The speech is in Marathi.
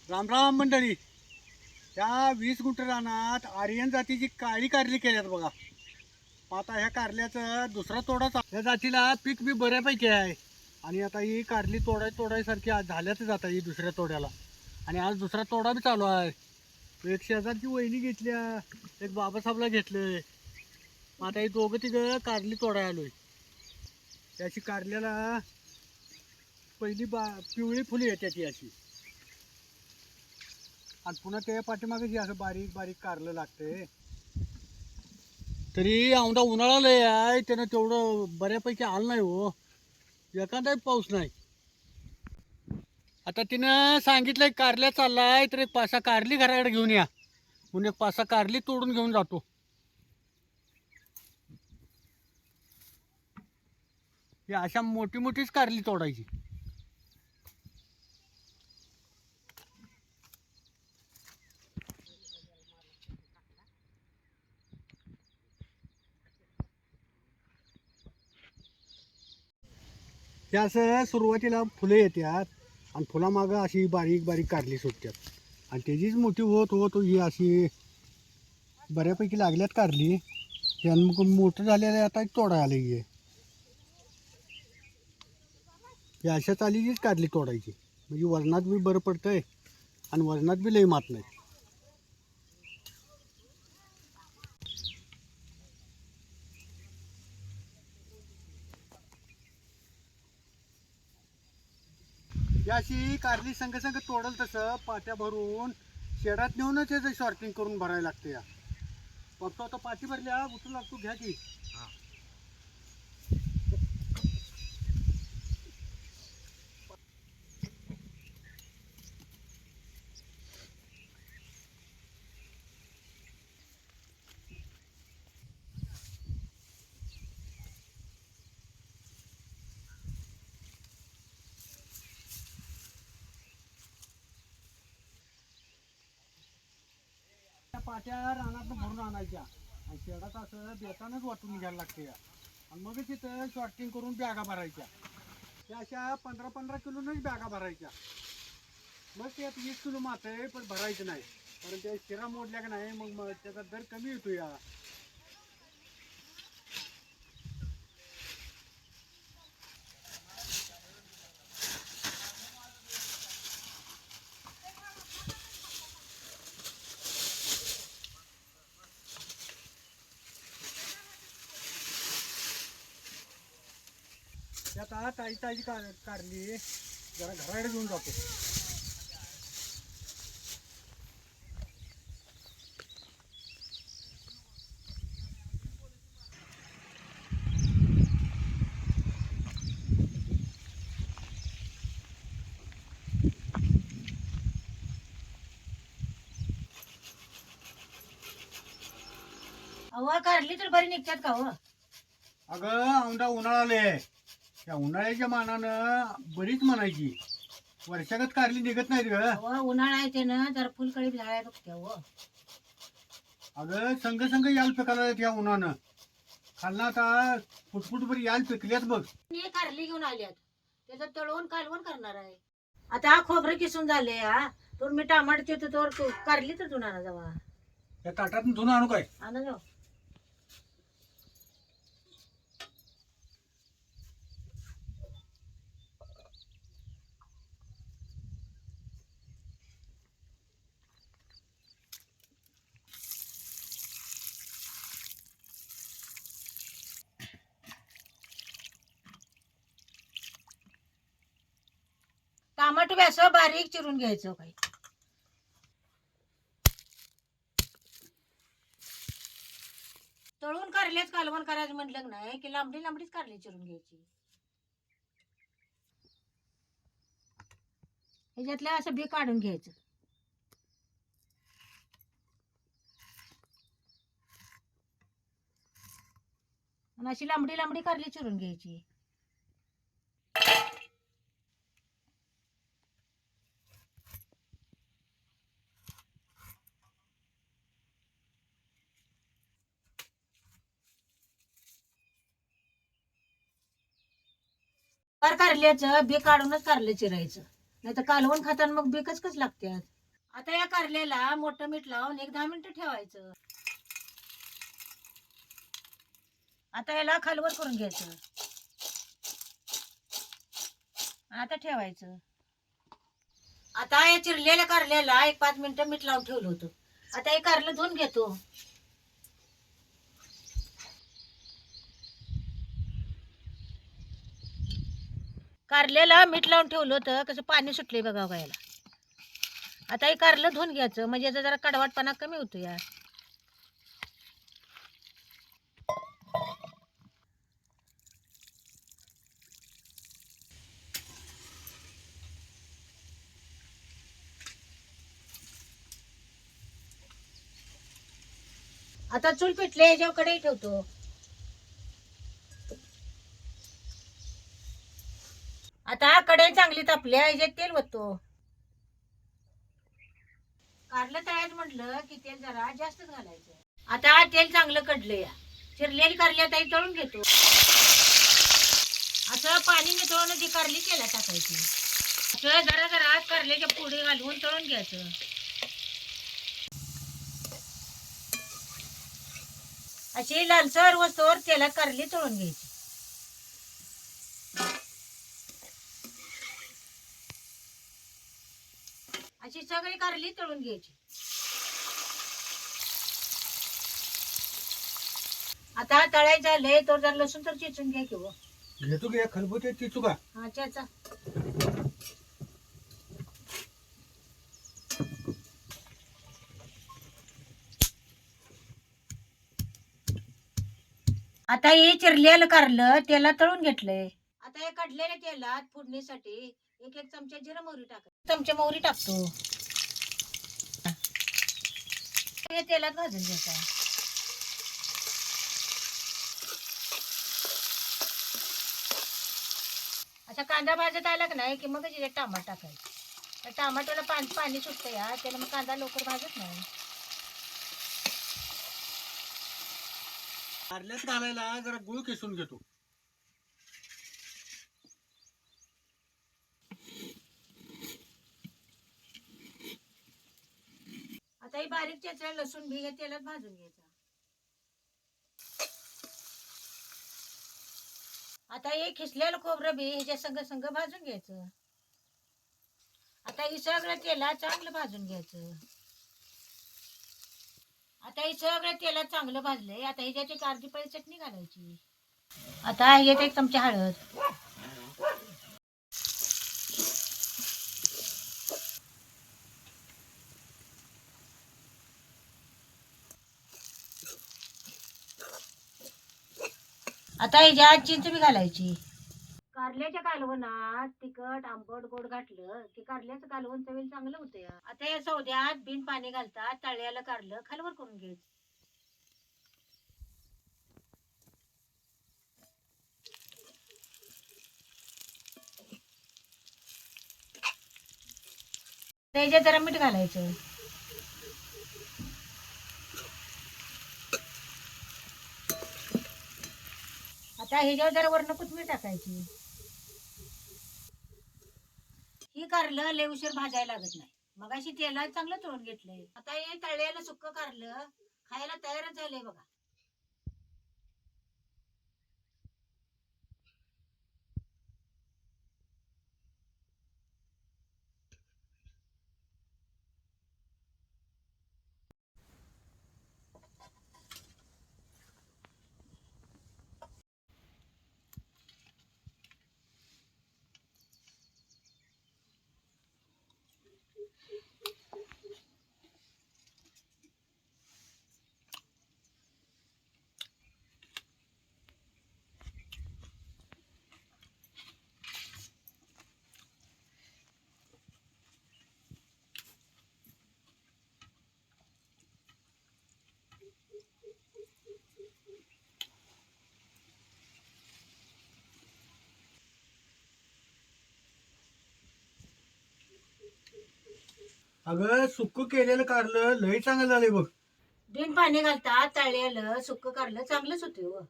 रामराम मंडळी. त्या 20 गुंठ रानात आर्यन जातीची काळी कारली केल्यात बघा. आता ह्या कारल्याचं दुसरा तोडाचा या जातीला पीक बी बऱ्यापैकी आहे. आणि आता ही कारली तोडायसारखी आज झाल्याच जाता ही दुसऱ्या तोड्याला. आणि आज दुसरा तोडा बी चालू आहे. एक शेजारची वहिनी घेतल्या, एक बाबासाहेबला घेतलंय. आता ही दोघं तिघं कारली तोडाय आलोय. त्याची कारल्याला पहिली पिवळी फुले येते ती अशी. आणि पुन्हा त्या पाठीमागे जे असं बारीक बारीक कारलं लागतंय. तरी औंधा उन्हाळा लय आहे, त्यानं तेवढं बऱ्यापैकी आलं नाही हो. एखादाही पाऊस नाही. आता तिनं सांगितलंय कारल्या चाललाय तर एक 5-6 कारली घराकडे घेऊन या, म्हणून एक 5-6 कारली तोडून घेऊन जातो. ही अशा मोठी मोठीच कारली तोडायची. हे असं सुरुवातीला फुलं येतात आणि फुलामागं अशी बारीक बारीक कारली सुटतात. आणि त्याचीच मोठी होत होत ही अशी बऱ्यापैकी लागल्यात कारली. मग मोठं झालेलं आता तोडायला आलं हे. हे अशा चालीचीच कारली तोडायची, म्हणजे वजनात बी बरं पडतंय आणि वजनात बी लई मात नाही. ही अशी कारली संग संग तोडल तसं पाट्या भरून शेडात नेऊनच याचं शॉर्टिंग करून भरायला लागते. या बघतो आता पाठी भरल्या उचलू लागतो, घ्या की. त्या पाट्या रानात भरून आणायच्या आणि शेडात असं बेतानच वाटून घ्यायला लागते. या आणि मग तिथं शॉर्टिंग करून बॅगा भरायच्या. त्या अशा 15-15 किलोनच बॅगा भरायच्या. मग त्यात 20 किलो मात आहे, पण भरायचं नाही, कारण त्या शिरा मोडल्या का नाही मग त्याचा दर कमी येतो. या त्यात ताजी ताजी कारली जरा घराकडे घेऊन जातो. अहो काढली तर बरी निघतात का हो? अगं औंधा उन्हाळा आले, त्या उन्हाळ्याच्या मानानं बरीच म्हणायची. वर्षागत कारली निघत नाहीत ग. अहो उन्हाळा आहे ते ना जरा फुलकळी झाडाय बघते हो. अगं संघ संघ याल पिकाला या उन्हानं खालना आता फुटफुटभर याल पिकल्यात बघ. मी कारली घेऊन आल्यात, त्याचं तळवून कालवण करणार आहे. आता हा खोबरं किसून झाले हा, तर मी टमाटर तर कारली तर धुवून आणा जावा. त्या ताटातून धुणं आणू काय? आणा जाऊ. टमाटर बी असं बारीक चिरून घ्यायचं काही. तळून कारल्याच कालवण करायचं म्हटलं नाही की लांबडी लांबडीच कारली चिरून घ्यायची. ह्याच्यातलं असं बी काढून घ्यायचं. आणि अशी लांबडी लांबडी कारली चिरून घ्यायची. कारल्याचं बी काढूनच कारलं चिरायचं. नाही तर कालवण खाताना मग बेकच कच लागतात. आता या कारल्याला मोठं मीठ लावून 10 मिनिटं ठेवायचं. आता याला खालवर करून घ्यायचं. आता ठेवायचं. आता या चिरलेल्या कारल्याला 5 मिनिटं मीठ लावून ठेवलं होतं. आता हे कारलं धुवून घेतो. कारल्याला मीठ लावून ठेवलं होतं, कसं पाणी सुटले बघा याला. आता हे कारलं धुवून घ्यायचं, म्हणजे याचा जरा कडवटपणा कमी होतो या. आता चूल पेटले, ह्याच्यावर कढई ठेवतो. आता कढई चांगली तापल्या, ह्याच्यात तेल ओततो. कारलं तळायचं म्हटलं की तेल जरा जास्तच घालायचं. आता तेल चांगलं कडलं या. चिरलेली कारली आता ही तळून घेतो. असं पाणी नितळून ती कारली तेलात टाकायची. असं जरा जरा कारल्याच्या पुढे घालून तळून घ्यायचं. अशी लालसर वस्तूवर तेलात कारली तळून घ्यायची. अशी सगळी कारली तळून घ्यायची. आता तळायचं झालंय तर जर लसूण तर चिचून घ्या किंवा घेतो घ्या खलबुते चिचू का. हा त्याचा. आता हे चिरलेलं कारलं तेला तळून घेतलंय. आता हे काढलेल्या तेलात फोडणीसाठी 1 चमचा जिरं मोहरी टाकायची. चमचा मोहरी टाकतो. हे तेलात भाजून घ्यायचं. अच्छा कांदा भाजत आला की नाही की मग त्याच्यात टमाटर टाकायचं. टमाटोला पाणी सुटतं या, त्याला मग कांदा लवकर भाजत नाही. कारल्यात घालायला जरा गुळ किसून घेतो. आता ही बारीक चिरलेलं लसूण बी हे तेलात भाजून घ्यायचं. आता हे खिसलेलं खोबरं बी ह्याच्या संग संग भाजून घ्यायचं. आता हे सगळं तेलात चांगलं भाजून घ्यायचं. आता हे सगळं तेलात चांगलं भाजलंय. आता ह्याच्यात 1 अर्धी पळी चटणी घालायची. आता ह्याच्यात 1 चमचा हळद. आता ह्याच्यात चिंच बी घालायची. कारल्याच्या कालवणात तिखट आंबट गोड घातलं की कारल्याचं कालवण चवीला चांगलं होतं. आता या सौद्यात बिन पाणी घालतात तळ्याला कारलं खालवर करून घ्यायचं. त्याच्यात जरा मीठ घालायचं. आता ह्याच्यावर जरा वरण कोथिंबीर टाकायची. ही कारलं लय उशीर भाजायला लागत नाही. मगाशी तेलात चांगलं तळून घेतलंय. आता हे तळलेलं सुक्क कारलं खायला तयारच झालंय बघा. अगं सुक्क केलेलं कारलं लय चांगलं झालंय बघ. बिन पाणी घालतात तळलेलं सुक्क कारलं चांगलंच होते.